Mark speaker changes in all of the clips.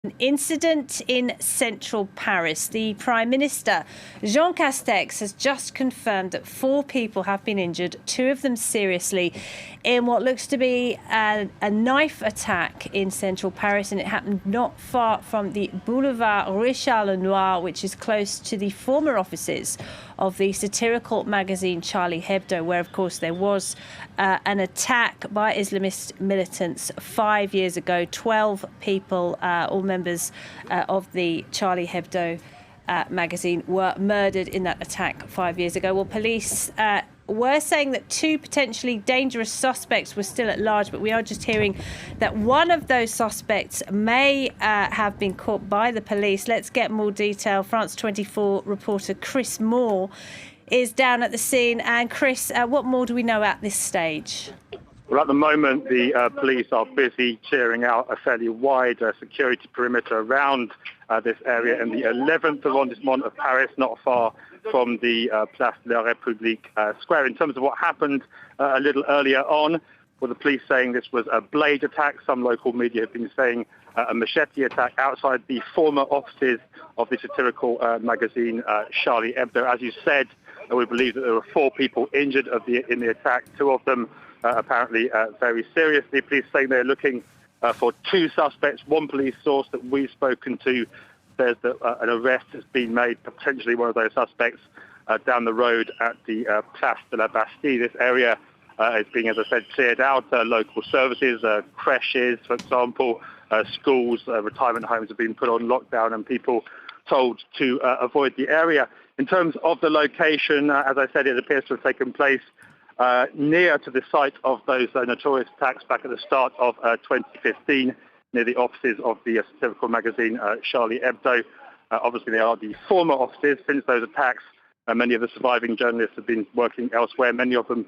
Speaker 1: An incident in central Paris. The Prime Minister, Jean Castex, has just confirmed that 4 people have been injured, 2 of them seriously, in what looks to be a knife attack in central Paris, and it happened not far from the Boulevard Richard Lenoir, which is close to the former offices of the satirical magazine Charlie Hebdo, where, of course, there was an attack by Islamist militants 5 years ago. 12 people, all members of the Charlie Hebdo magazine, were murdered in that attack 5 years ago. Well, police were saying that 2 potentially dangerous suspects were still at large, but we are just hearing that one of those suspects may have been caught by the police. Let's get more detail. France 24 reporter Chris Moore is down at the scene. And Chris, what more do we know at this stage?
Speaker 2: Well, at the moment, the police are busy clearing out a fairly wide security perimeter around this area in the 11th arrondissement of Paris, not far from the Place de la République square. In terms of what happened a little earlier on, with the police saying this was a blade attack, some local media have been saying a machete attack outside the former offices of the satirical magazine Charlie Hebdo. As you said, we believe that there were 4 people injured in the attack, 2 of them apparently very seriously. Police saying they're looking for 2 suspects. One police source that we've spoken to says that an arrest has been made, potentially one of those suspects, down the road at the Place de la Bastille. This area is being, as I said, cleared out. Local services, creches, for example, schools, retirement homes have been put on lockdown and people told to avoid the area. In terms of the location, as I said, it appears to have taken place near to the site of those notorious attacks back at the start of 2015, near the offices of the satirical magazine Charlie Hebdo. Obviously, they are the former offices. Since those attacks, many of the surviving journalists have been working elsewhere, many of them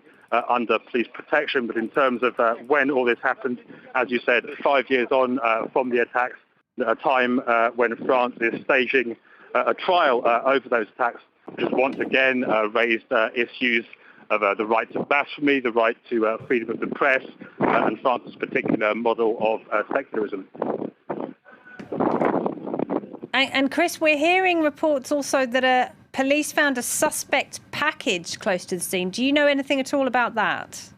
Speaker 2: under police protection. But in terms of when all this happened, as you said, 5 years on from the attacks, at a time when France is staging a trial over those attacks, which has once again raised issues of the right to blasphemy, the right to freedom of the press, and France's particular model of secularism.
Speaker 1: And Chris, we're hearing reports also that police found a suspect package close to the scene. Do you know anything at all about that?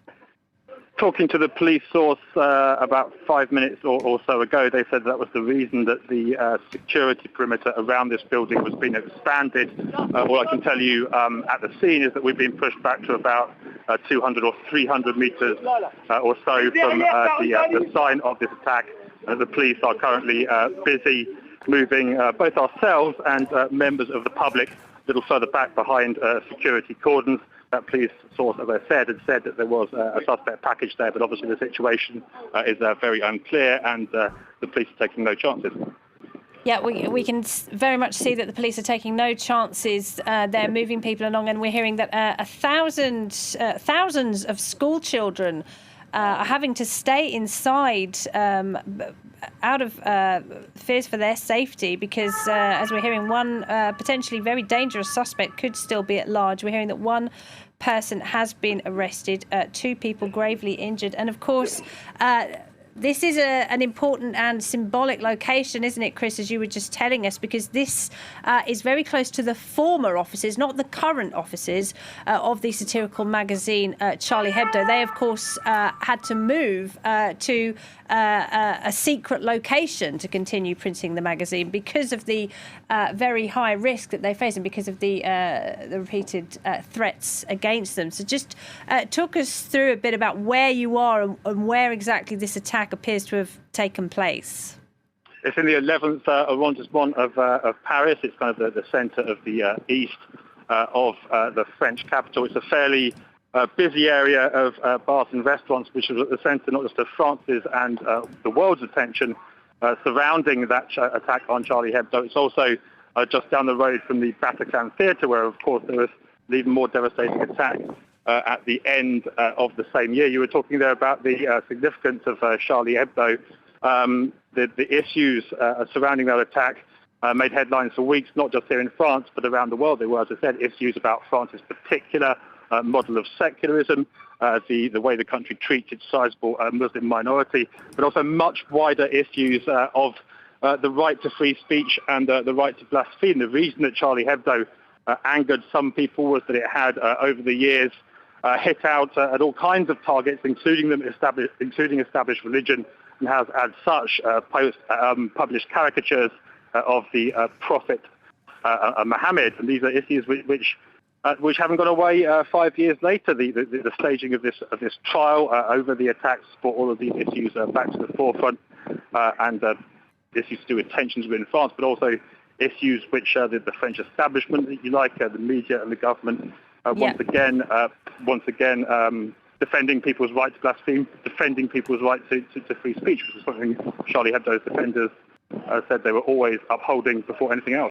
Speaker 2: Talking to the police source about 5 minutes or so ago, they said that was the reason that the security perimeter around this building was being expanded. All I can tell you at the scene is that we've been pushed back to about 200 or 300 meters or so from the sign of this attack. The police are currently busy moving both ourselves and members of the public a little further back behind security cordons. That police source, as I said, had said that there was a suspect package there, but obviously the situation is very unclear, and the police are taking no chances.
Speaker 1: Yeah, we can very much see that the police are taking no chances. They're moving people along, and we're hearing that thousands of school children are having to stay inside out of fears for their safety because, as we're hearing, one potentially very dangerous suspect could still be at large. We're hearing that 1 person has been arrested, 2 people gravely injured. And, of course, this is an important and symbolic location, isn't it, Chris, as you were just telling us, because this is very close to the former offices, not the current offices of the satirical magazine Charlie Hebdo. They, of course, had to move to a secret location to continue printing the magazine because of the very high risk that they face and because of the repeated threats against them. So just talk us through a bit about where you are and where exactly this attack appears to have taken place.
Speaker 2: It's in the 11th arrondissement of Paris. It's kind of the centre of the east of the French capital. It's a fairly busy area of bars and restaurants, which is at the centre not just of France's and the world's attention surrounding that attack on Charlie Hebdo. It's also just down the road from the Bataclan Theatre, where, of course, there was an even more devastating attack at the end of the same year. You were talking there about the significance of Charlie Hebdo. The issues surrounding that attack made headlines for weeks, not just here in France, but around the world. There were, as I said, issues about France's particular model of secularism, the way the country treats its sizable Muslim minority, but also much wider issues of the right to free speech and the right to blaspheme. The reason that Charlie Hebdo angered some people was that it had, over the years, hit out at all kinds of targets, including established religion, and has, as such, published caricatures of the Prophet Muhammad. And these are issues which haven't gone away 5 years later. The staging of this trial over the attacks brought all of these issues back to the forefront, and issues to do with tensions within France, but also issues which the French establishment, if you like, the media and the government, once again defending people's right to blaspheme, defending people's right to free speech, which is something Charlie Hebdo's defenders said they were always upholding before anything else.